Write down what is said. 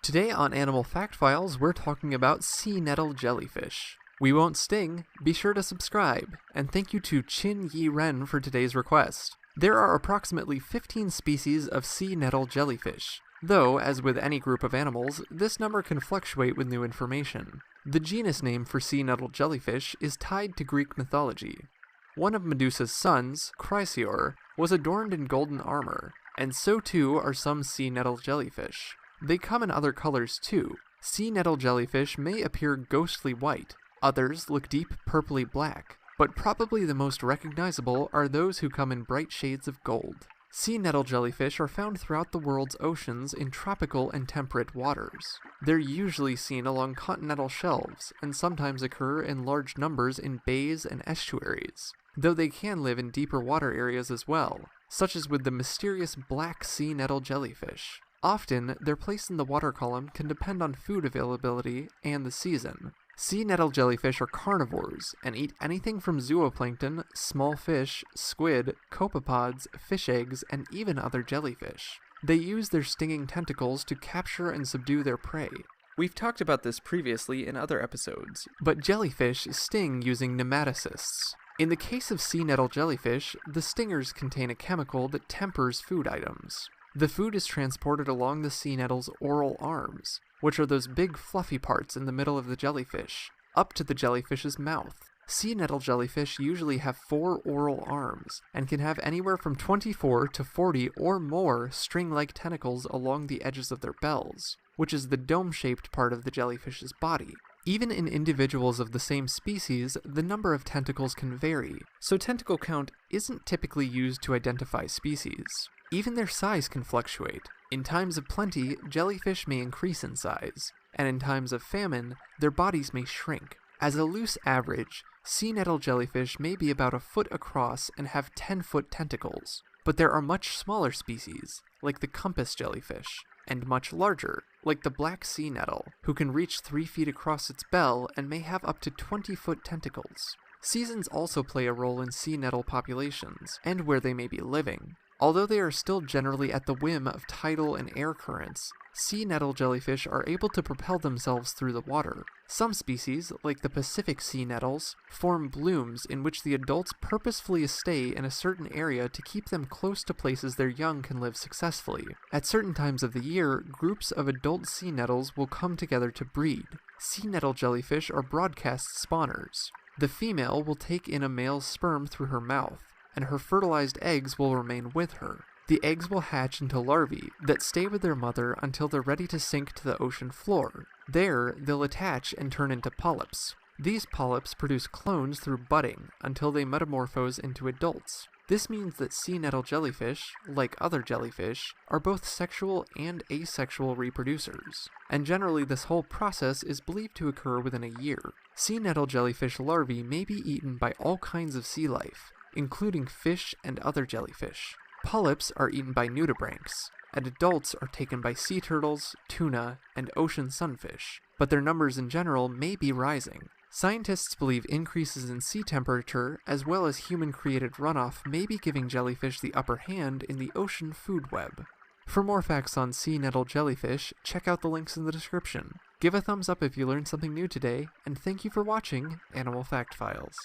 Today on Animal Fact Files, we're talking about sea nettle jellyfish. We won't sting, be sure to subscribe, and thank you to Chin Yi Ren for today's request. There are approximately 15 species of sea nettle jellyfish, though, as with any group of animals, this number can fluctuate with new information. The genus name for sea nettle jellyfish is tied to Greek mythology. One of Medusa's sons, Chrysaor, was adorned in golden armor, and so too are some sea nettle jellyfish. They come in other colors too. Sea nettle jellyfish may appear ghostly white, others look deep purpley black, but probably the most recognizable are those who come in bright shades of gold. Sea nettle jellyfish are found throughout the world's oceans in tropical and temperate waters. They're usually seen along continental shelves, and sometimes occur in large numbers in bays and estuaries, though they can live in deeper water areas as well, such as with the mysterious black sea nettle jellyfish. Often, their place in the water column can depend on food availability and the season. Sea nettle jellyfish are carnivores and eat anything from zooplankton, small fish, squid, copepods, fish eggs, and even other jellyfish. They use their stinging tentacles to capture and subdue their prey. We've talked about this previously in other episodes, but jellyfish sting using nematocysts. In the case of sea nettle jellyfish, the stingers contain a chemical that tempers food items. The food is transported along the sea nettle's oral arms, which are those big fluffy parts in the middle of the jellyfish, up to the jellyfish's mouth. Sea nettle jellyfish usually have 4 oral arms, and can have anywhere from 24 to 40 or more string-like tentacles along the edges of their bells, which is the dome-shaped part of the jellyfish's body. Even in individuals of the same species, the number of tentacles can vary, so tentacle count isn't typically used to identify species. Even their size can fluctuate. In times of plenty, jellyfish may increase in size, and in times of famine, their bodies may shrink. As a loose average, sea nettle jellyfish may be about a foot across and have 10-foot tentacles, but there are much smaller species, like the compass jellyfish, and much larger, like the black sea nettle, who can reach 3 feet across its bell and may have up to 20-foot tentacles. Seasons also play a role in sea nettle populations, and where they may be living. Although they are still generally at the whim of tidal and air currents, sea nettle jellyfish are able to propel themselves through the water. Some species, like the Pacific sea nettles, form blooms in which the adults purposefully stay in a certain area to keep them close to places their young can live successfully. At certain times of the year, groups of adult sea nettles will come together to breed. Sea nettle jellyfish are broadcast spawners. The female will take in a male's sperm through her mouth, and her fertilized eggs will remain with her. The eggs will hatch into larvae that stay with their mother until they're ready to sink to the ocean floor. There, they'll attach and turn into polyps. These polyps produce clones through budding until they metamorphose into adults. This means that sea nettle jellyfish, like other jellyfish, are both sexual and asexual reproducers, and generally this whole process is believed to occur within a year. Sea nettle jellyfish larvae may be eaten by all kinds of sea life, including fish and other jellyfish. Polyps are eaten by nudibranchs, and adults are taken by sea turtles, tuna, and ocean sunfish, but their numbers in general may be rising. Scientists believe increases in sea temperature, as well as human-created runoff, may be giving jellyfish the upper hand in the ocean food web. For more facts on sea nettle jellyfish, check out the links in the description. Give a thumbs up if you learned something new today, and thank you for watching Animal Fact Files.